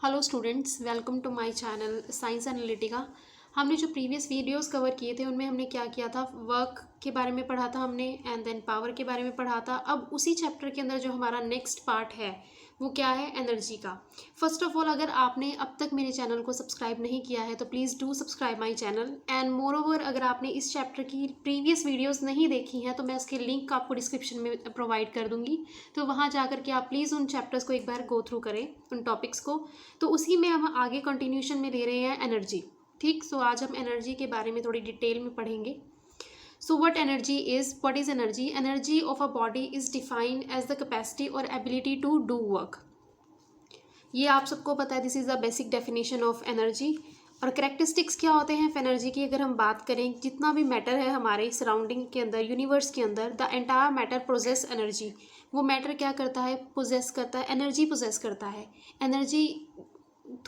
Hello students, welcome to my channel Science Analytica. हमने जो previous videos cover किए थे उनमें हमने क्या किया था, वर्क के बारे में पढ़ा था हमने, एंड देन पावर के बारे में पढ़ा था। अब उसी चैप्टर के अंदर जो हमारा नेक्स्ट पार्ट है वो क्या है, एनर्जी का। फर्स्ट ऑफ ऑल, अगर आपने अब तक मेरे चैनल को सब्सक्राइब नहीं किया है तो please do subscribe my channel. And more over, अगर आपने इस चैप्टर की प्रीवियस वीडियोज़ नहीं देखी हैं तो मैं उसके लिंक आपको डिस्क्रिप्शन में प्रोवाइड कर दूँगी, तो वहाँ जा कर के आप प्लीज़ उन चैप्टर्स को एक बार गो थ्रू करें, उन टॉपिक्स को। तो उसी में हम आगे कंटिन्यूशन में ले रहे हैं एनर्जी। ठीक, सो आज हम एनर्जी के बारे में थोड़ी डिटेल में पढ़ेंगे। So what energy is, what is energy? Energy of a body is defined as the capacity और एबिलिटी टू डू वर्क। ये आप सबको पता है, this is the basic definition of energy. और करेक्टरिस्टिक्स क्या होते हैं एनर्जी की, अगर हम बात करें, जितना भी मैटर है हमारे सराउंडिंग के अंदर, यूनिवर्स के अंदर, the entire matter possesses energy. वो मैटर क्या करता है, पोजेस करता है, एनर्जी पोजेस करता है। एनर्जी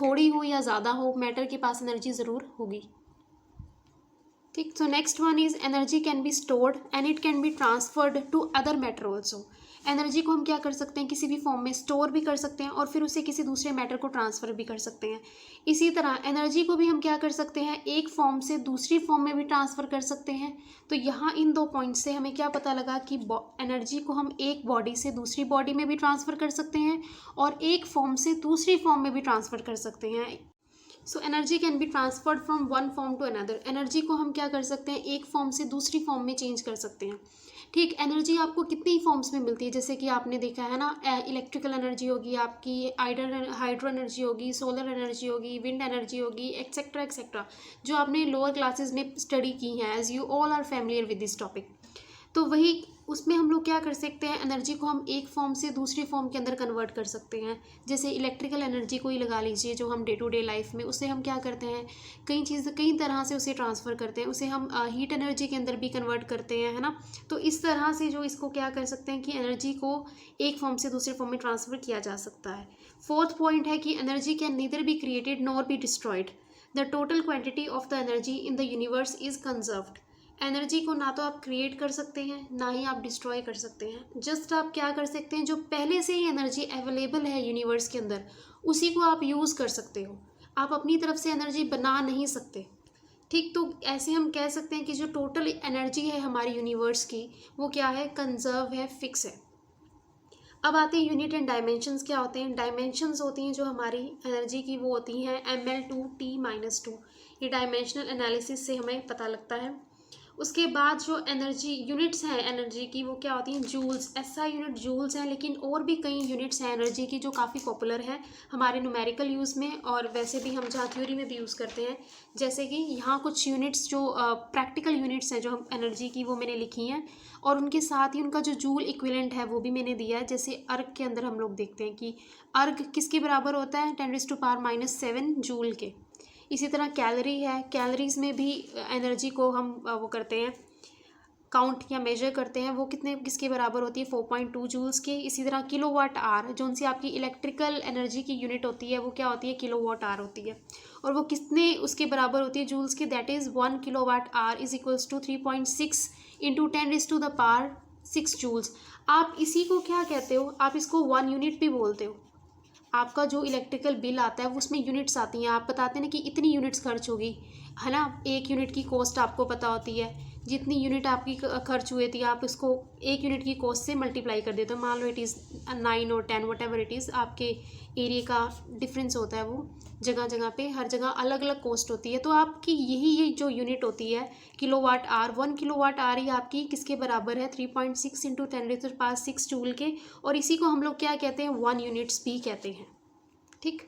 थोड़ी हो या ज़्यादा हो, मैटर के पास एनर्जी ज़रूर होगी। ठीक, so next one is energy can be stored and it can be transferred to other matter also. Energy को हम क्या कर सकते हैं, किसी भी फॉर्म में स्टोर भी कर सकते हैं और फिर उसे किसी दूसरे मैटर को ट्रांसफ़र भी कर सकते हैं। इसी तरह एनर्जी को भी हम क्या कर सकते हैं, एक फॉर्म से दूसरी फॉर्म में भी ट्रांसफ़र कर सकते हैं। तो यहाँ इन दो पॉइंट से हमें क्या पता लगा कि एनर्जी को हम एक बॉडी से दूसरी बॉडी में भी ट्रांसफ़र कर सकते हैं और एक फॉर्म से दूसरी फॉर्म में भी ट्रांसफ़र कर सकते हैं। So energy can be transferred from one form to another. Energy को हम क्या कर सकते हैं, एक फॉर्म से दूसरी फॉर्म में चेंज कर सकते हैं। ठीक, एनर्जी आपको कितनी फॉर्म्स में मिलती है, जैसे कि आपने देखा है ना, इलेक्ट्रिकल एनर्जी होगी आपकी, हाइड्रो एनर्जी होगी, सोलर एनर्जी होगी, विंड एनर्जी होगी, एक्सेट्रा एक्सेट्रा, जो आपने लोअर क्लासेस में स्टडी की हैं, as you all are familiar with this topic. तो वही उसमें हम लोग क्या कर सकते हैं, एनर्जी को हम एक फॉर्म से दूसरी फॉर्म के अंदर कन्वर्ट कर सकते हैं। जैसे इलेक्ट्रिकल एनर्जी को ही लगा लीजिए, जो हम डे टू डे लाइफ में उसे हम क्या करते हैं, कई तरह से उसे ट्रांसफ़र करते हैं। उसे हम हीट एनर्जी के अंदर भी कन्वर्ट करते हैं, है ना। तो इस तरह से जो इसको क्या कर सकते हैं कि एनर्जी को एक फॉर्म से दूसरे फॉर्म में ट्रांसफ़र किया जा सकता है। फोर्थ पॉइंट है कि energy can neither be created nor be destroyed. The total quantity of the energy in the universe is conserved. Energy को ना तो आप क्रिएट कर सकते हैं ना ही आप डिस्ट्रॉय कर सकते हैं। जस्ट आप क्या कर सकते हैं, जो पहले से ही एनर्जी अवेलेबल है यूनिवर्स के अंदर, उसी को आप यूज़ कर सकते हो। आप अपनी तरफ से एनर्जी बना नहीं सकते। ठीक, तो ऐसे हम कह सकते हैं कि जो टोटल एनर्जी है हमारी यूनिवर्स की, वो क्या है, कंजर्व है, फिक्स है। अब आते हैं यूनिट एंड डायमेंशंस क्या होते हैं। डायमेंशंस होती हैं जो हमारी एनर्जी की, वो होती हैं ml/T-2। ये डायमेंशनल एनालिसिस से हमें पता लगता है। उसके बाद जो एनर्जी यूनिट्स हैं एनर्जी की, वो क्या होती हैं, जूल्स। ऐसा यूनिट जूल्स हैं, लेकिन और भी कई यूनिट्स हैं एनर्जी की जो काफ़ी पॉपुलर हैं हमारे न्यूमेरिकल यूज़ में, और वैसे भी हम जहाँ थ्योरी में भी यूज़ करते हैं। जैसे कि यहाँ कुछ यूनिट्स जो प्रैक्टिकल यूनिट्स हैं जो हम एनर्जी की, वो मैंने लिखी हैं, और उनके साथ ही उनका जो जूल इक्विवेलेंट है वो भी मैंने दिया है। जैसे अर्ग के अंदर हम लोग देखते हैं कि अर्ग किसके बराबर होता है, 10⁻⁻7 जूल के। इसी तरह कैलोरी है, कैलोरीज में भी एनर्जी को हम वो करते हैं, काउंट या मेजर करते हैं, वो किसके बराबर होती है, 4.2 जूल्स के। इसी तरह किलोवाट आर, जो उनसे आपकी इलेक्ट्रिकल एनर्जी की यूनिट होती है, वो क्या होती है, किलोवाट आर होती है, और वो कितने उसके बराबर होती है, जूल्स के। That is 1 kilowatt hour is equals to 3.6 into 10⁻⁶ joules. आप इसी को क्या कहते हो, आप इसको 1 यूनिट भी बोलते हो। आपका जो इलेक्ट्रिकल बिल आता है वो उसमें यूनिट्स आती हैं, आप बताते हैं ना कि इतनी यूनिट्स खर्च होगी, है ना। एक यूनिट की कॉस्ट आपको पता होती है, जितनी यूनिट आपकी खर्च हुई थी, आप इसको एक यूनिट की कॉस्ट से मल्टीप्लाई कर देते हो। मान लो इट इज़ 9 और 10, वट एवर इट इज़, आपके एरिया का डिफरेंस होता है, वो जगह जगह पे हर जगह अलग अलग कॉस्ट होती है। तो आपकी ये जो यूनिट होती है किलोवाट आर, 1 किलोवाट आर ही आपकी किसके बराबर है, 3.6 इंटू 10⁻⁶ जूल के, और इसी को हम लोग क्या कहते हैं, 1 यूनिट्स भी कहते हैं। ठीक,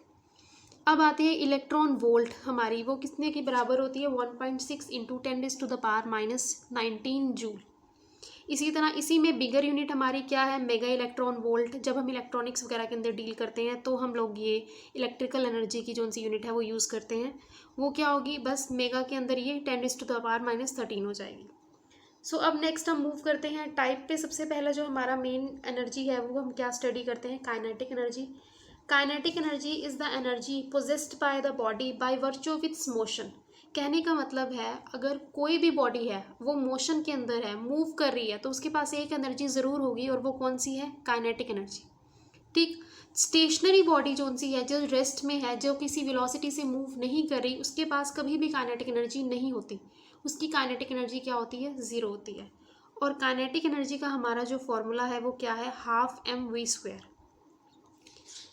अब आते हैं इलेक्ट्रॉन वोल्ट हमारी, वो कितने के बराबर होती है, 1.6 इंटू 10⁻⁻19 जूल। इसी तरह इसी में बिगर यूनिट हमारी क्या है, मेगा इलेक्ट्रॉन वोल्ट। जब हम इलेक्ट्रॉनिक्स वगैरह के अंदर डील करते हैं तो हम लोग ये इलेक्ट्रिकल एनर्जी की जो सी यूनिट है वो यूज़ करते हैं, वो क्या होगी, बस मेगा के अंदर ये 10⁻⁻13 हो जाएगी। सो अब नेक्स्ट हम मूव करते हैं टाइप पे। सबसे पहला जो हमारा मेन एनर्जी है वो हम क्या स्टडी करते हैं, kinetic energy. Kinetic energy is the energy possessed by the body by virtue of its motion. कहने का मतलब है, अगर कोई भी बॉडी है वो मोशन के अंदर है, मूव कर रही है, तो उसके पास एक एनर्जी ज़रूर होगी, और वो कौन सी है, काइनेटिक एनर्जी। ठीक। स्टेशनरी बॉडी जो सी है, जो रेस्ट में है, जो किसी वेलोसिटी से मूव नहीं कर रही, उसके पास कभी भी काइनेटिक एनर्जी नहीं होती। उसकी काइनेटिक एनर्जी क्या होती है? ज़ीरो होती है। और काइनेटिक एनर्जी का हमारा जो फॉर्मूला है वो क्या है? Half M V square.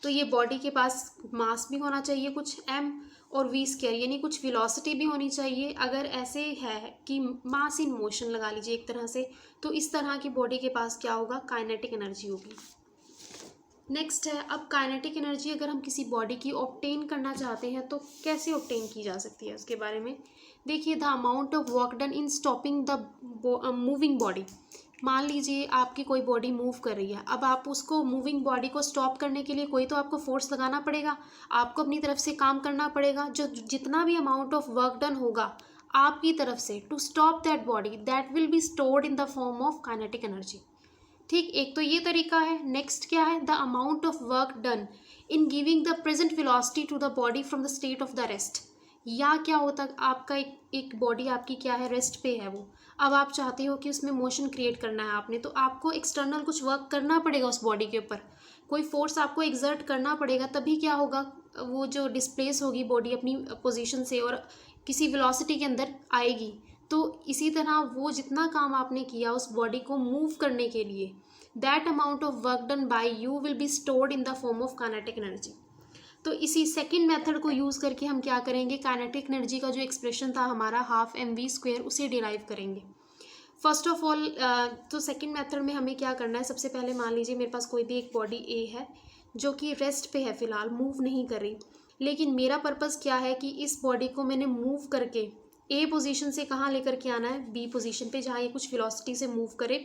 तो ये बॉडी के पास मास भी होना चाहिए कुछ m और v स्क्वायर, यानी कुछ वेलोसिटी भी होनी चाहिए। अगर ऐसे है कि मास इन मोशन लगा लीजिए एक तरह से, तो इस तरह की बॉडी के पास क्या होगा? काइनेटिक एनर्जी होगी। नेक्स्ट है, अब काइनेटिक एनर्जी अगर हम किसी बॉडी की ऑब्टेन करना चाहते हैं तो कैसे ऑब्टेन की जा सकती है उसके बारे में देखिए। The amount of work done in stopping the moving body. मान लीजिए आपकी कोई बॉडी मूव कर रही है, अब आप उसको मूविंग बॉडी को स्टॉप करने के लिए कोई तो आपको फोर्स लगाना पड़ेगा, आपको अपनी तरफ से काम करना पड़ेगा। जो जितना भी अमाउंट ऑफ वर्क डन होगा आपकी तरफ से to stop that body, that will be stored in the form of kinetic energy. ठीक, एक तो ये तरीका है। नेक्स्ट क्या है? The amount of work done in giving the present velocity to the body from the state of the rest. या क्या होता है, आपका एक बॉडी आपकी क्या है? रेस्ट पे है वो। अब आप चाहते हो कि उसमें मोशन क्रिएट करना है आपने, तो आपको एक्सटर्नल कुछ वर्क करना पड़ेगा उस बॉडी के ऊपर, कोई फोर्स आपको एक्सर्ट करना पड़ेगा, तभी क्या होगा? वो जो डिस्प्लेस होगी बॉडी अपनी पोजीशन से और किसी वेलोसिटी के अंदर आएगी। तो इसी तरह वो जितना काम आपने किया उस बॉडी को मूव करने के लिए, that amount of work done bye you will be stored in the form of kinetic energy. तो इसी सेकंड मेथड को यूज़ करके हम क्या करेंगे? काइनेटिक एनर्जी का जो एक्सप्रेशन था हमारा हाफ एम वी स्क्वायर, उसे डिराइव करेंगे। फर्स्ट ऑफ ऑल तो सेकंड मेथड में हमें क्या करना है? सबसे पहले मान लीजिए मेरे पास कोई भी एक बॉडी ए है जो कि रेस्ट पे है, फ़िलहाल मूव नहीं कर रही, लेकिन मेरा पर्पज़ क्या है कि इस बॉडी को मैंने मूव करके ए पोजीशन से कहाँ लेकर के आना है? बी पोजीशन पे, जहाँ ये कुछ वेलोसिटी से मूव करे।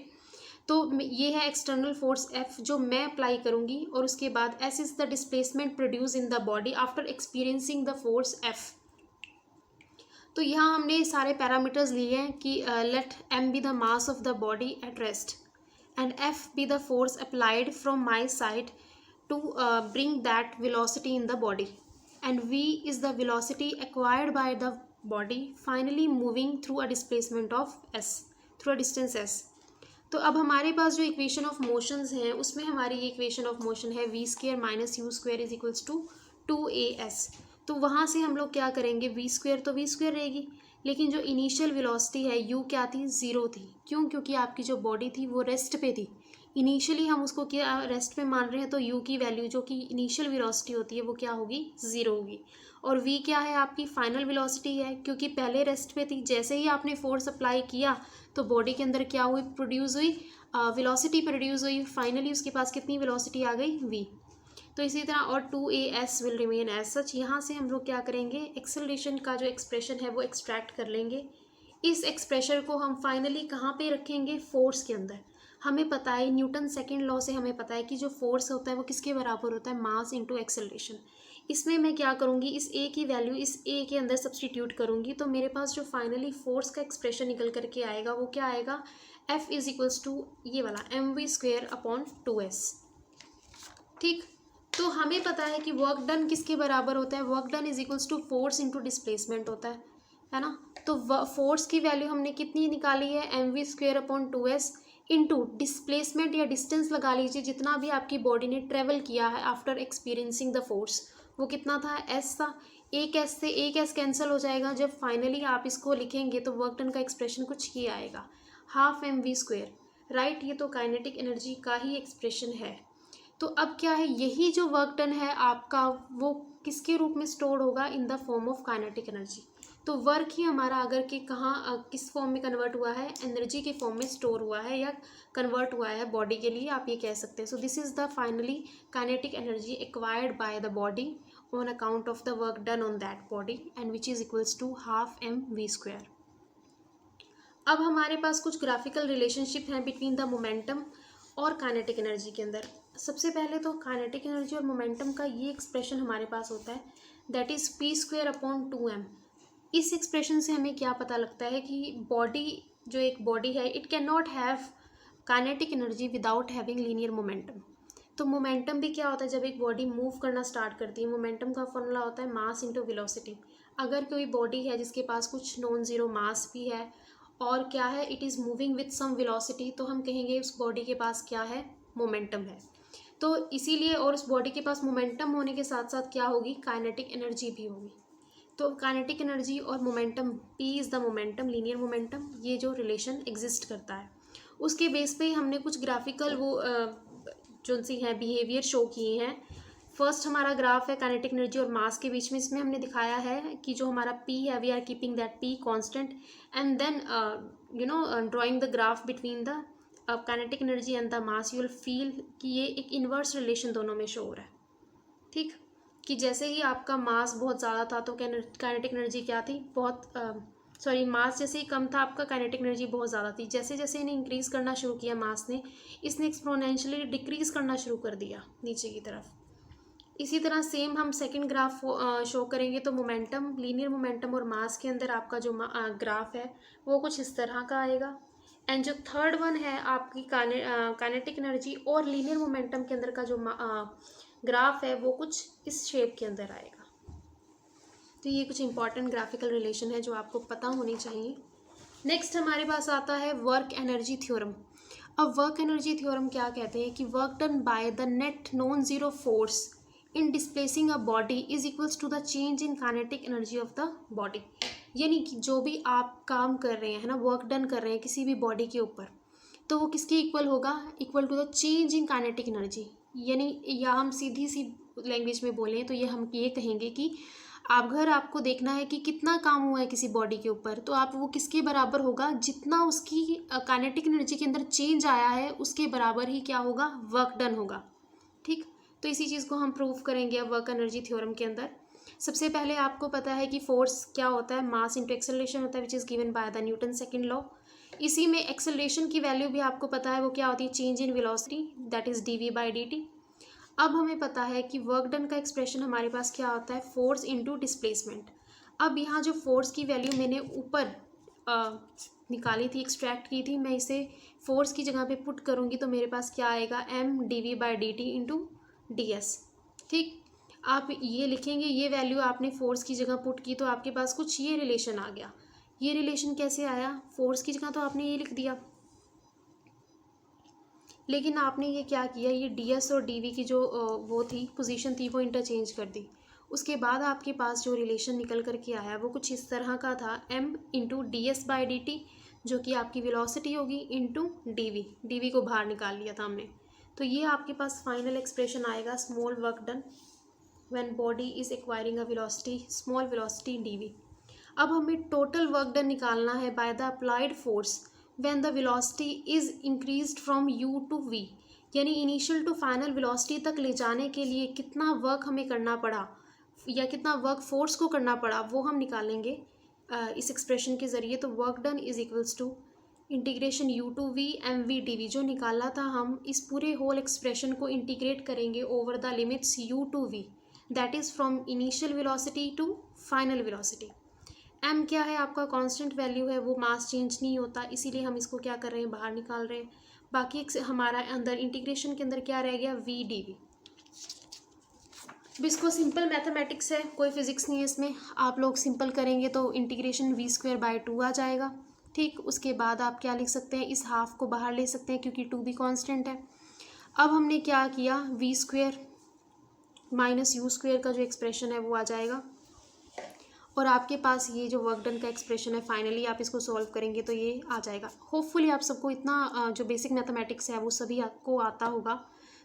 तो ये है एक्सटर्नल फोर्स F जो मैं अप्लाई करूँगी, और उसके बाद S is the displacement produce in the body after experiencing the force F। तो यहाँ हमने सारे पैरामीटर्स लिए हैं कि let m be the mass of the body at rest and F be the force applied from my side to bring that velocity in the body, and v is the velocity acquired by the body finally moving through a displacement of s, through a distance s। तो अब हमारे पास जो equation of motions हैं उसमें हमारी ये equation of motion है V square minus U square is equals to 2as। तो वहाँ से हम लोग क्या करेंगे? वी स्क्वायर तो वी स्क्वायर रहेगी, लेकिन जो इनिशियल वेलोसिटी है यू क्या थी? ज़ीरो थी। क्यों? क्योंकि आपकी जो बॉडी थी वो रेस्ट पे थी। इनिशियली हम उसको क्या रेस्ट पे मान रहे हैं, तो यू की वैल्यू जो कि इनिशियल वेलोसिटी होती है वो क्या होगी? ज़ीरो होगी। और v क्या है? आपकी फाइनल वेलोसिटी है, क्योंकि पहले रेस्ट पे थी। जैसे ही आपने फोर्स अप्लाई किया तो बॉडी के अंदर क्या हुई? प्रोड्यूस हुई वेलोसिटी, प्रोड्यूस हुई। फाइनली उसके पास कितनी वेलोसिटी आ गई? v। तो इसी तरह और 2as will remain as such. यहाँ से हम लोग क्या करेंगे? एक्सेलरेशन का जो एक्सप्रेशन है वो एक्सट्रैक्ट कर लेंगे। इस एक्सप्रेशन को हम फाइनली कहाँ पे रखेंगे? फोर्स के अंदर। हमें पता है न्यूटन सेकेंड लॉ से हमें पता है कि जो फोर्स होता है वो किसके बराबर होता है? Mass into acceleration. इसमें मैं क्या करूँगी? इस a की वैल्यू इस a के अंदर सब्सटीट्यूट करूँगी, तो मेरे पास जो फाइनली फोर्स का एक्सप्रेशन निकल करके आएगा वो क्या आएगा? F इज इक्वल्स टू ये वाला M V square upon 2s। ठीक, तो हमें पता है कि वर्क डन किसके बराबर होता है? Work done is equals to force into displacement होता है ना। तो फोर्स की वैल्यू हमने कितनी निकाली है? M V square upon 2s into displacement या डिस्टेंस लगा लीजिए, जितना भी आपकी बॉडी ने ट्रेवल किया है आफ्टर एक्सपीरियंसिंग द फोर्स, वो कितना था? s था। एक s से एक s कैंसिल हो जाएगा। जब फाइनली आप इसको लिखेंगे तो वर्क डन का एक्सप्रेशन कुछ ही आएगा, half M V square. Right, ये तो काइनेटिक एनर्जी का ही एक्सप्रेशन है। तो अब क्या है? यही जो वर्क डन है आपका वो किसके रूप में स्टोर होगा? In the form of kinetic energy. तो वर्क ही हमारा अगर कि कहाँ किस फॉर्म में कन्वर्ट हुआ है? एनर्जी के फॉर्म में स्टोर हुआ है या कन्वर्ट हुआ है बॉडी के लिए, आप ये कह सकते हैं। So this is the finally kinetic energy acquired by the body on account of the work done on that body, and which is equals to half M V square. अब हमारे पास कुछ ग्राफिकल रिलेशनशिप हैं between the momentum और kinetic energy के अंदर। सबसे पहले तो काइनेटिक एनर्जी और मोमेंटम का ये एक्सप्रेशन हमारे पास होता है, that is P square upon 2m। इस एक्सप्रेशन से हमें क्या पता लगता है कि बॉडी जो एक बॉडी है, it can not have kinetic energy without having linear momentum. तो मोमेंटम भी क्या होता है? जब एक बॉडी मूव करना स्टार्ट करती है, मोमेंटम का फॉर्मूला होता है मास इंटू वेलोसिटी। अगर कोई बॉडी है जिसके पास कुछ नॉन ज़ीरो मास भी है और क्या है, it is moving with some velocity, तो हम कहेंगे उस बॉडी के पास क्या है? मोमेंटम है। तो इसीलिए, और उस बॉडी के पास मोमेंटम होने के साथ साथ क्या होगी, काइनेटिक एनर्जी भी होगी। तो काइनेटिक एनर्जी और momentum, P is the momentum, linear momentum, ये जो रिलेशन एग्जिस्ट करता है, उसके बेस पे ही हमने कुछ ग्राफिकल वो जो सी हैं बिहेवियर शो किए हैं। फर्स्ट हमारा ग्राफ है काइनेटिक एनर्जी और मास के बीच में, इसमें हमने दिखाया है कि जो हमारा पी है we are keeping that P constant, and then drawing the graph between the kinetic energy and the mass, you will feel कि ये एक इन्वर्स रिलेशन दोनों में शो हो रहा है। ठीक, कि जैसे ही आपका मास बहुत ज़्यादा था तो काइनेटिक एनर्जी क्या थी, बहुत सॉरी मास जैसे ही कम था आपका काइनेटिक एनर्जी बहुत ज़्यादा थी। जैसे जैसे इन्हें इंक्रीज़ करना शुरू किया मास ने, इसने एक्सपोनेंशियली डिक्रीज़ करना शुरू कर दिया नीचे की तरफ। इसी तरह सेम हम सेकंड ग्राफ शो करेंगे तो मोमेंटम, लीनियर मोमेंटम और मास के अंदर आपका जो ग्राफ है वो कुछ इस तरह का आएगा। एंड जो थर्ड वन है आपकी काइनेटिक एनर्जी और लीनियर मोमेंटम के अंदर का जो ग्राफ है वो कुछ इस शेप के अंदर आएगा। तो ये कुछ इंपॉर्टेंट ग्राफिकल रिलेशन है जो आपको पता होनी चाहिए। नेक्स्ट हमारे पास आता है वर्क एनर्जी थ्योरम। अब वर्क एनर्जी थ्योरम क्या कहते हैं कि work done by the net non zero force in displacing a body is equals to the change in kinetic energy of the body. यानी कि जो भी आप काम कर रहे हैं, है ना, वर्क डन कर रहे हैं किसी भी बॉडी के ऊपर, तो वो किसके इक्वल होगा, equal to the change in kinetic energy. यानी या हम सीधी सी लैंग्वेज में बोलें तो हम ये कहेंगे कि अगर आपको देखना है कि कितना काम हुआ है किसी बॉडी के ऊपर, तो आप वो किसके बराबर होगा, जितना उसकी काइनेटिक एनर्जी के अंदर चेंज आया है उसके बराबर ही क्या होगा, वर्क डन होगा। ठीक, तो इसी चीज़ को हम प्रूव करेंगे अब वर्क एनर्जी थ्योरम के अंदर। सबसे पहले आपको पता है कि फोर्स क्या होता है, मास इंटू एक्सेलरेशन होता है, which is given by the Newton second law. इसी में एक्सेलरेशन की वैल्यू भी आपको पता है, वो क्या होती है, change in velocity, that is dv/dt। अब हमें पता है कि वर्क डन का एक्सप्रेशन हमारे पास क्या होता है, फोर्स इंटू डिस्प्लेसमेंट। अब यहाँ जो फोर्स की वैल्यू मैंने ऊपर निकाली थी, एक्सट्रैक्ट की थी, मैं इसे फोर्स की जगह पे पुट करूँगी तो मेरे पास क्या आएगा, mdv/dt इंटू ds। ठीक, आप ये लिखेंगे, ये वैल्यू आपने फोर्स की जगह पुट की तो आपके पास कुछ ये रिलेशन आ गया। ये रिलेशन कैसे आया, फोर्स की जगह तो आपने ये लिख दिया, लेकिन आपने ये क्या किया, ये ds और dv की जो वो थी पोजीशन थी वो इंटरचेंज कर दी। उसके बाद आपके पास जो रिलेशन निकल कर के आया वो कुछ इस तरह का था, m इंटू ds/dt, जो कि आपकी वेलोसिटी होगी, इंटू dv को बाहर निकाल लिया था हमने। तो ये आपके पास फाइनल एक्सप्रेशन आएगा, small work done when body is acquiring a velocity, small velocity dv। अब हमें टोटल वर्क डन निकालना है by the applied force when the velocity is increased from u to v, यानी इनिशियल टू फाइनल वेलोसिटी तक ले जाने के लिए कितना वर्क हमें करना पड़ा या कितना वर्क फोर्स को करना पड़ा वो हम निकालेंगे इस एक्सप्रेशन के ज़रिए। तो work done is equals to integration u to v mv dv, जो निकाला था हम इस पूरे होल एक्सप्रेशन को इंटीग्रेट करेंगे over the limits u to v, that is from initial velocity to final velocity. m क्या है, आपका कांस्टेंट वैल्यू है, वो मास चेंज नहीं होता, इसीलिए हम इसको क्या कर रहे हैं, बाहर निकाल रहे हैं। बाकी हमारा अंदर इंटीग्रेशन के अंदर क्या रह गया, v dv। अब इसको सिंपल मैथमेटिक्स है, कोई फिजिक्स नहीं है इसमें, आप लोग सिंपल करेंगे तो इंटीग्रेशन v²/2 आ जाएगा। ठीक, उसके बाद आप क्या लिख सकते हैं, इस हाफ को बाहर ले सकते हैं क्योंकि 2 भी कांस्टेंट है। अब हमने क्या किया, v² माइनस u² का जो एक्सप्रेशन है वो आ जाएगा, और आपके पास ये जो वर्क डन का एक्सप्रेशन है फाइनली आप इसको सॉल्व करेंगे तो ये आ जाएगा। होपफुली आप सबको इतना जो बेसिक मैथमेटिक्स है वो सभी आपको आता होगा,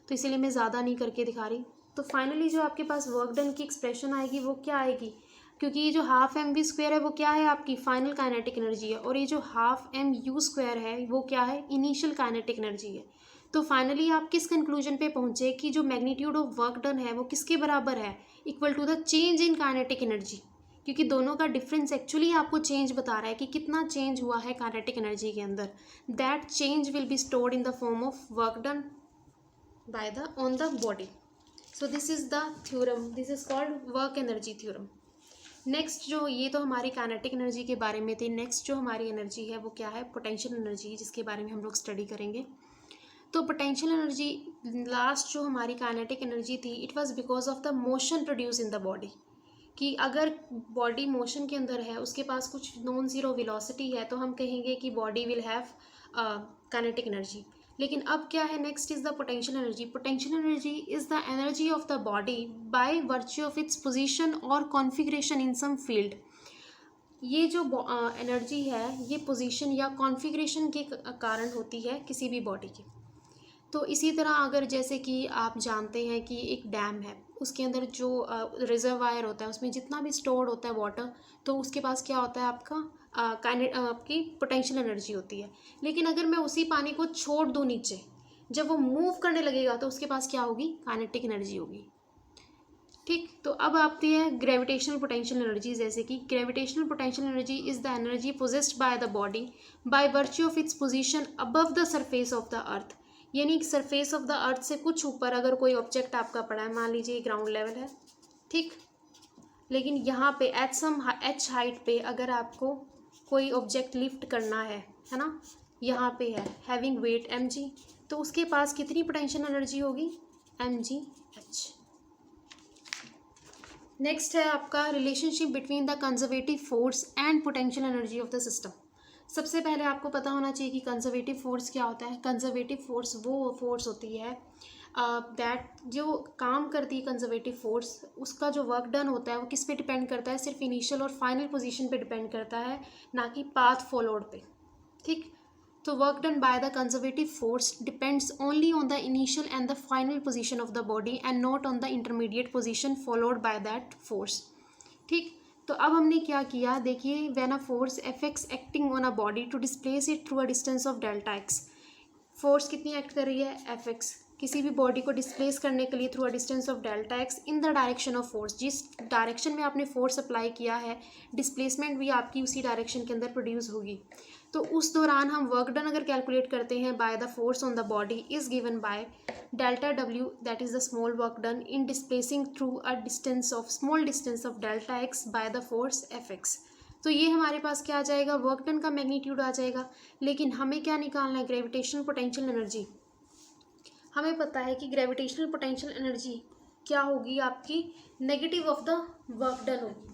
तो इसीलिए मैं ज़्यादा नहीं करके दिखा रही। तो फाइनली जो आपके पास वर्क डन की एक्सप्रेशन आएगी वो क्या आएगी, क्योंकि ये जो हाफ mv² है वो क्या है, आपकी फाइनल काइनेटिक एनर्जी है, और ये जो हाफ mu² है वो क्या है, इनिशियल काइनेटिक एनर्जी है। तो फाइनली आप किस कंक्लूजन पे पहुँचे कि जो मैग्नीट्यूड ऑफ वर्क डन है वो किसके बराबर है, equal to the change in kinetic energy, क्योंकि दोनों का डिफरेंस एक्चुअली आपको चेंज बता रहा है कि कितना चेंज हुआ है काइनेटिक एनर्जी के अंदर। That change will be stored in the form of work done by the on the body. So this is the theorem, this is called work energy theorem. Next जो, ये तो हमारी kinetic energy के बारे में थी। नेक्स्ट जो हमारी एनर्जी है वो क्या है, पोटेंशियल एनर्जी, जिसके बारे में हम लोग स्टडी करेंगे। तो पोटेंशियल एनर्जी, लास्ट जो हमारी काइनेटिक एनर्जी थी, it was because of the motion produce in the body, कि अगर बॉडी मोशन के अंदर है, उसके पास कुछ नॉन ज़ीरो वेलोसिटी है, तो हम कहेंगे कि body will have kinetic energy. लेकिन अब क्या है, next is the potential energy. Potential energy is the energy of the body by virtue of its position और कॉन्फ़िगरेशन इन सम फील्ड। ये जो एनर्जी है ये पोजीशन या कॉन्फ़िगरेशन के कारण होती है किसी भी बॉडी की। तो इसी तरह अगर जैसे कि आप जानते हैं कि एक डैम है, उसके अंदर जो रिजर्वायर होता है उसमें जितना भी स्टोर्ड होता है वाटर, तो उसके पास क्या होता है आपका आपकी पोटेंशियल एनर्जी होती है। लेकिन अगर मैं उसी पानी को छोड़ दूँ नीचे, जब वो मूव करने लगेगा तो उसके पास क्या होगी, काइनेटिक एनर्जी होगी। ठीक, तो अब आती है ग्रेविटेशनल पोटेंशियल एनर्जी। जैसे कि gravitational potential energy is the energy possessed by the body by virtue of its position above the surface of the earth. यानी सरफेस ऑफ द अर्थ से कुछ ऊपर अगर कोई ऑब्जेक्ट आपका पड़ा है, मान लीजिए ग्राउंड लेवल है, ठीक, लेकिन यहाँ पे एट सम एच हाइट पे अगर आपको कोई ऑब्जेक्ट लिफ्ट करना है ना, यहाँ पे है हैविंग वेट mg, तो उसके पास कितनी पोटेंशियल एनर्जी होगी, mgh। नेक्स्ट है आपका relationship between the conservative force and potential energy of the system. सबसे पहले आपको पता होना चाहिए कि कंजर्वेटिव फोर्स क्या होता है। कंजर्वेटिव फोर्स वो फोर्स होती है दैट जो काम करती है कंजर्वेटिव फोर्स, उसका जो वर्क डन होता है वो किस पे डिपेंड करता है, सिर्फ इनिशियल और फाइनल पोजीशन पे डिपेंड करता है, ना कि पाथ फॉलोड पे। ठीक, तो work done by the conservative force depends only on the initial and the final position of the body and not on the intermediate position followed by that force. ठीक, तो अब हमने क्या किया, देखिए, when a force F X acting on a body to displace it through a distance of delta X. Force कितनी act कर रही है, एफ एक्स, किसी भी बॉडी को डिस्प्लेस करने के लिए through a distance of delta x in the direction of force. जिस डायरेक्शन में आपने फोर्स अप्लाई किया है, डिस्प्लेसमेंट भी आपकी उसी डायरेक्शन के अंदर प्रोड्यूस होगी। तो उस दौरान हम वर्क डन अगर कैलकुलेट करते हैं by the force on the body is given by delta W, that is the small work done in displacing through a distance of small distance of delta x by the force F x. तो ये हमारे पास क्या आ जाएगा, work done का magnitude आ जाएगा। लेकिन हमें क्या निकालना है, ग्रेविटेशनल पोटेंशियल एनर्जी। हमें पता है कि ग्रेविटेशनल पोटेंशियल एनर्जी क्या होगी, आपकी negative of the work done होगी।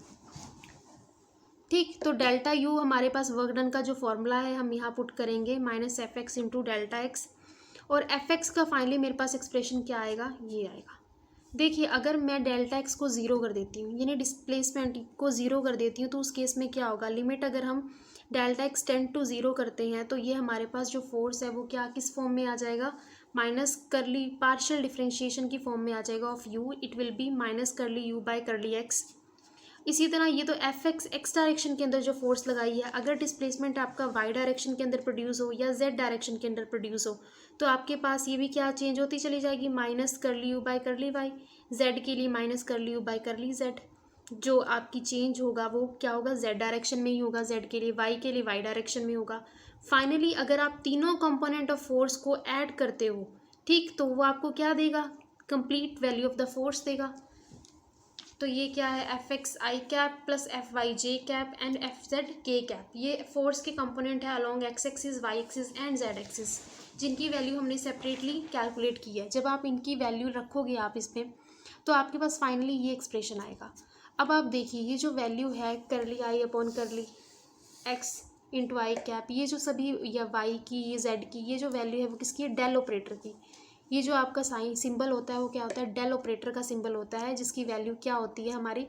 ठीक, तो डेल्टा यू हमारे पास वर्क डन का जो फॉर्मूला है हम यहाँ पुट करेंगे, minus F x into delta x, और एफ एक्स का फाइनली मेरे पास एक्सप्रेशन क्या आएगा, ये आएगा। देखिए, अगर मैं डेल्टा एक्स को ज़ीरो कर देती हूँ, यानी डिस्प्लेसमेंट को ज़ीरो कर देती हूँ, तो उस केस में क्या होगा, लिमिट अगर हम delta X tend to zero करते हैं तो ये हमारे पास जो फोर्स है वो क्या किस फॉर्म में आ जाएगा, माइनस करली पार्शियल डिफ्रेंशिएशन की फॉर्म में आ जाएगा of you. It will be minus curly U by करली एक्स। इसी तरह ये तो एफ एक्स एक्स डायरेक्शन के अंदर जो फोर्स लगाई है, अगर डिस्प्लेसमेंट आपका वाई डायरेक्शन के अंदर प्रोड्यूस हो या जेड डायरेक्शन के अंदर प्रोड्यूस हो, तो आपके पास ये भी क्या चेंज होती चली जाएगी, minus curly U by curly Y. Z के लिए माइनस करली यू बाय करली जेड। जो आपकी चेंज होगा वो क्या होगा, जेड डायरेक्शन में ही होगा जेड के लिए वाई डायरेक्शन में होगा। फाइनली अगर आप तीनों कंपोनेंट ऑफ फोर्स को ऐड करते हो, ठीक, तो वो आपको क्या देगा, complete value of the force देगा। तो ये क्या है, F X I cap plus F Y J cap and F Z K cap. ये फोर्स के कंपोनेंट है along X axis, Y axis and Z axis, जिनकी वैल्यू हमने सेपरेटली कैलकुलेट की है। जब आप इनकी वैल्यू रखोगे आप इसमें, तो आपके पास फाइनली ये एक्सप्रेशन आएगा। अब आप देखिए, ये जो वैल्यू है करली आई अपॉन करली एक्स इंटू आई कैप, ये जो सभी या वाई की, ये जेड की, ये जो वैल्यू है वो किसकी है, डेल ऑपरेटर की। ये जो आपका साइन सिंबल होता है वो क्या होता है, डेल ऑपरेटर का सिंबल होता है, जिसकी वैल्यू क्या होती है हमारी,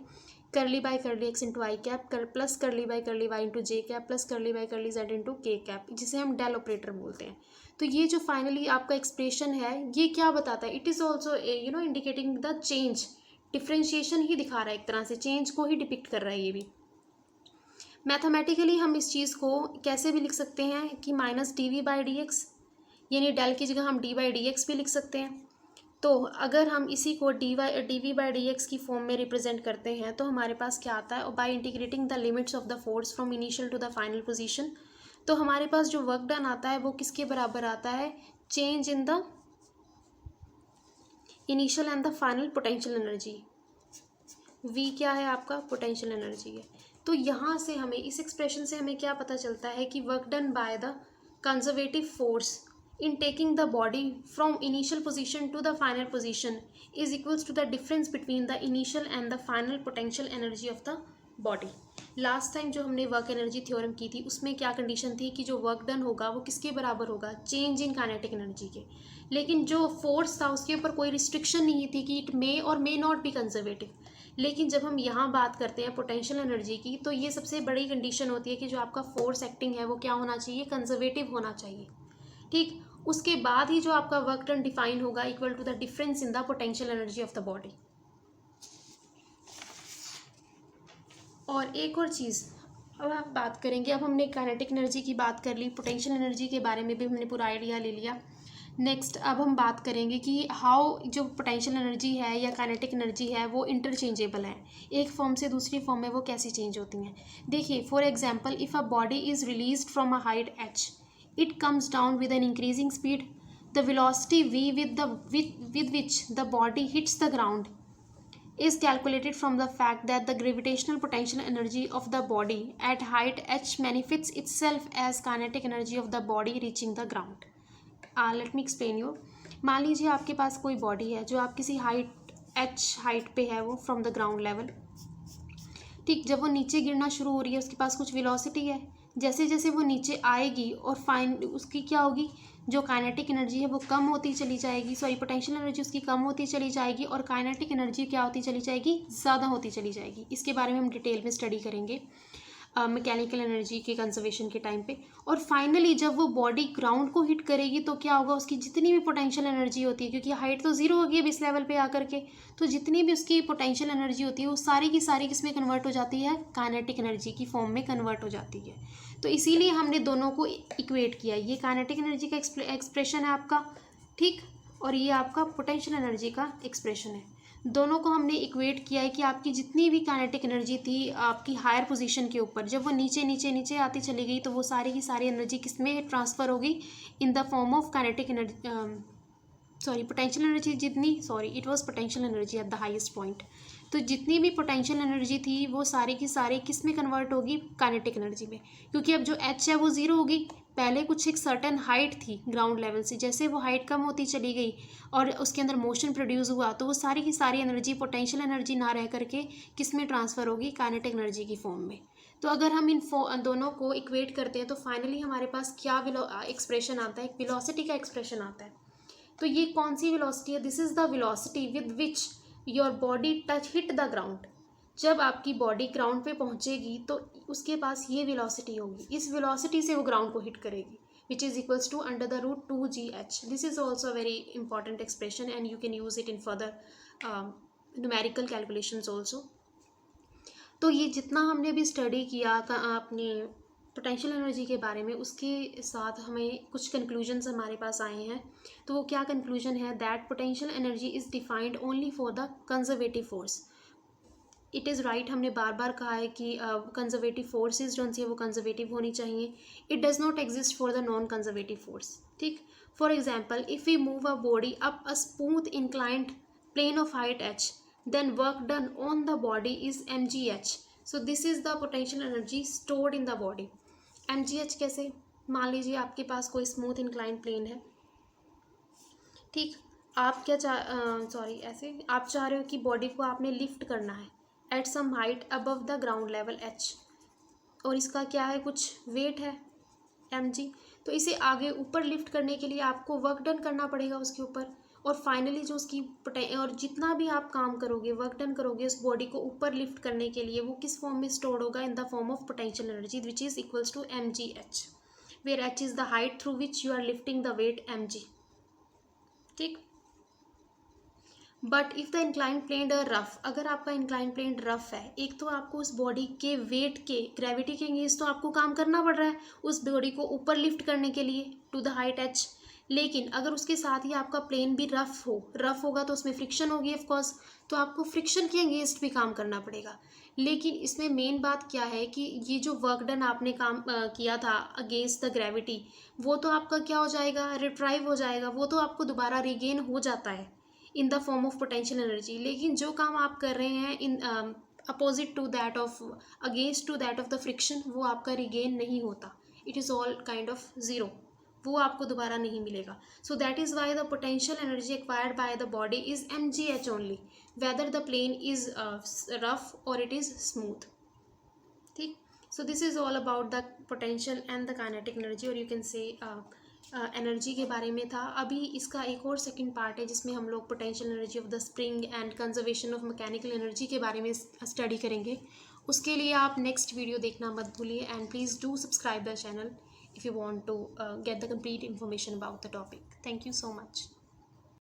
curly by curly X into I cap plus curly by curly Y into J cap plus curly by curly Z into K cap, जिसे हम डेल ऑपरेटर बोलते हैं। तो ये जो फाइनली आपका एक्सप्रेशन है ये क्या बताता है, it is also indicating the change, differentiation ही दिखा रहा है, एक तरह से चेंज को ही डिपिक्ट कर रहा है ये भी। मैथमेटिकली हम इस चीज़ को कैसे भी लिख सकते हैं कि minus D V by D X, यानी डेल की जगह हम डी बाई डी एक्स भी लिख सकते हैं। तो अगर हम इसी को D V by D X की फॉर्म में रिप्रेजेंट करते हैं तो हमारे पास क्या आता है, और by integrating the limits of the force from initial to the final position, तो हमारे पास जो वर्क डन आता है वो किसके बराबर आता है, change in the initial and the final potential energy. V क्या है आपका, पोटेंशियल एनर्जी है। तो यहाँ से हमें इस एक्सप्रेशन से हमें क्या पता चलता है कि work done by the conservative force in taking the body from initial position to the final position is equals to the difference between the initial and the final potential energy of the body। Last time जो हमने work energy theorem की थी उसमें क्या condition थी कि जो work done होगा वो किसके बराबर होगा, चेंज इन काइनेटिक एनर्जी के। लेकिन जो फोर्स था उसके ऊपर कोई रिस्ट्रिक्शन नहीं थी कि इट मे और मे नॉट बी कंजर्वेटिव। लेकिन जब हम यहाँ बात करते हैं पोटेंशियल एनर्जी की, तो ये सबसे बड़ी कंडीशन होती है कि जो आपका फोर्स एक्टिंग है वो क्या होना चाहिए, कंजर्वेटिव होना चाहिए। ठीक, उसके बाद ही जो आपका वर्क डन डिफाइन होगा equal to the difference in the potential energy of the body. और एक और चीज़ अब आप बात करेंगे, अब हमने काइनेटिक एनर्जी की बात कर ली, पोटेंशियल एनर्जी के बारे में भी हमने पूरा आइडिया ले लिया। नेक्स्ट अब हम बात करेंगे कि हाउ जो पोटेंशियल एनर्जी है या काइनेटिक एनर्जी है वो इंटरचेंजेबल है, एक फॉर्म से दूसरी फॉर्म में वो कैसे चेंज होती हैं। देखिए for example, if a body is released from a height h, it comes down with an increasing speed. The velocity v with which the body hits the ground is calculated from the fact that the gravitational potential energy of the body at height h manifests itself as kinetic energy of the body reaching the ground. Let me explain you. मान लीजिए आपके पास कोई body है जो आप किसी height h height पे है, वो फ्रॉम द ग्राउंड लेवल। ठीक, जब वो नीचे गिरना शुरू हो रही है उसके पास कुछ वेलोसिटी है, जैसे जैसे वो नीचे आएगी और फाइन उसकी क्या होगी, जो काइनेटिक एनर्जी है वो कम होती चली जाएगी, सॉरी पोटेंशियल एनर्जी उसकी कम होती चली जाएगी और काइनेटिक एनर्जी क्या होती चली जाएगी, ज़्यादा होती चली जाएगी। इसके बारे में हम डिटेल में स्टडी करेंगे मैकेनिकल एनर्जी के कंजर्वेशन के टाइम पे। और फाइनली जब वो बॉडी ग्राउंड को हिट करेगी तो क्या होगा, उसकी जितनी भी पोटेंशियल एनर्जी होती है, क्योंकि हाइट तो ज़ीरो होगी अब इस लेवल पे आकर के, तो जितनी भी उसकी पोटेंशियल एनर्जी होती है वो सारी की सारी किस में कन्वर्ट हो जाती है, काइनेटिक एनर्जी की फॉर्म में कन्वर्ट हो जाती है। तो इसीलिए हमने दोनों को इक्वेट किया, ये काइनेटिक एनर्जी का एक्सप्रेशन है आपका, ठीक, और ये आपका पोटेंशियल एनर्जी का एक्सप्रेशन है। दोनों को हमने इक्वेट किया है कि आपकी जितनी भी काइनेटिक एनर्जी थी आपकी हायर पोजीशन के ऊपर, जब वो नीचे नीचे नीचे आती चली गई तो वो सारी की सारी एनर्जी किस में ट्रांसफ़र होगी, in the form of kinetic energy, sorry potential energy जितनी, sorry it was potential energy at the highest point. तो जितनी भी पोटेंशियल एनर्जी थी वो सारी की सारी किस में कन्वर्ट होगी, काइनेटिक एनर्जी में, क्योंकि अब जो एच है वो ज़ीरो होगी, पहले कुछ एक सर्टेन हाइट थी ग्राउंड लेवल से, जैसे वो हाइट कम होती चली गई और उसके अंदर मोशन प्रोड्यूस हुआ तो वो सारी की सारी एनर्जी पोटेंशियल एनर्जी ना रह करके किस में ट्रांसफ़र होगी, काइनेटिक एनर्जी की फॉर्म में। तो अगर हम इन दोनों को इक्वेट करते हैं तो फाइनली हमारे पास क्या एक्सप्रेशन आता है, एक वेलोसिटी का एक्सप्रेशन आता है। तो ये कौन सी वेलोसिटी है, this is the velocity with which your body touch hit the ground. जब आपकी बॉडी ग्राउंड पे पहुंचेगी तो उसके पास ये वेलोसिटी होगी, इस वेलोसिटी से वो ग्राउंड को हिट करेगी, which is equals to under the root 2gh। This is also a very important expression and you can use it in further numerical calculations also. तो ये जितना हमने अभी स्टडी किया अपने पोटेंशियल एनर्जी के बारे में, उसके साथ हमें कुछ कंक्लूजन्स हमारे पास आए हैं। तो वो क्या कंक्लूजन है, that potential energy is defined only for the conservative force. It is right, हमने बार बार कहा है कि कंजर्वेटिव फोर्सेज जो सी है वो कंजर्वेटिव होनी चाहिए। It does not exist for the non conservative force. ठीक, for example if we move a body up a smooth inclined plane of height h, then work done on the body is mgh. So this is the potential energy stored in the body. mgh कैसे, मान लीजिए आपके पास कोई smooth incline plane है, ठीक, आप क्या ऐसे आप चाह रहे हो कि बॉडी को आपने लिफ्ट करना है at some height above the ground level h, और इसका क्या है, कुछ वेट है mg। तो इसे आगे ऊपर लिफ्ट करने के लिए आपको वर्क डन करना पड़ेगा उसके ऊपर, और फाइनली जो उसकी और जितना भी आप काम करोगे, वर्क डन करोगे उस बॉडी को ऊपर लिफ्ट करने के लिए, वो किस फॉर्म में स्टोर होगा, in the form of potential energy which is equals to mgh, where h is the height through which you are lifting the weight mg। ठीक, but if the incline plane rough, अगर आपका incline plane rough है, एक तो आपको उस body के wait के ग्रेविटी के अगेंस्ट तो आपको काम करना पड़ रहा है उस बॉडी को ऊपर लिफ्ट करने के लिए टू द हाइट h। लेकिन अगर उसके साथ ही आपका प्लेन भी रफ होगा तो उसमें फ्रिक्शन होगी ऑफकोर्स, तो आपको फ्रिक्शन के अगेंस्ट भी काम करना पड़ेगा। लेकिन इसमें मेन बात क्या है कि ये जो वर्क डन आपने काम किया था अगेंस्ट द ग्रेविटी, वो तो आपका क्या हो जाएगा, रिट्राइव हो जाएगा, वो तो आपको दोबारा रिगेन हो जाता है in the form of potential energy. लेकिन जो काम आप कर रहे हैं in opposite to that of, against to that of the friction, वो आपका रिगेन नहीं होता, it is all kind of zero, वो आपको दोबारा नहीं मिलेगा। So that is why the potential energy acquired by the body is mgh only, whether the plane is rough और इट इज़ स्मूथ। ठीक। So this is all about the potential and the kinetic energy, और you can say energy के बारे में था। अभी इसका एक और सेकंड पार्ट है जिसमें हम लोग potential energy of the spring and conservation of mechanical energy के बारे में स्टडी करेंगे। उसके लिए आप नेक्स्ट वीडियो देखना मत भूलिए, and please do subscribe the channel if you want to get the complete information about the topic. Thank you so much.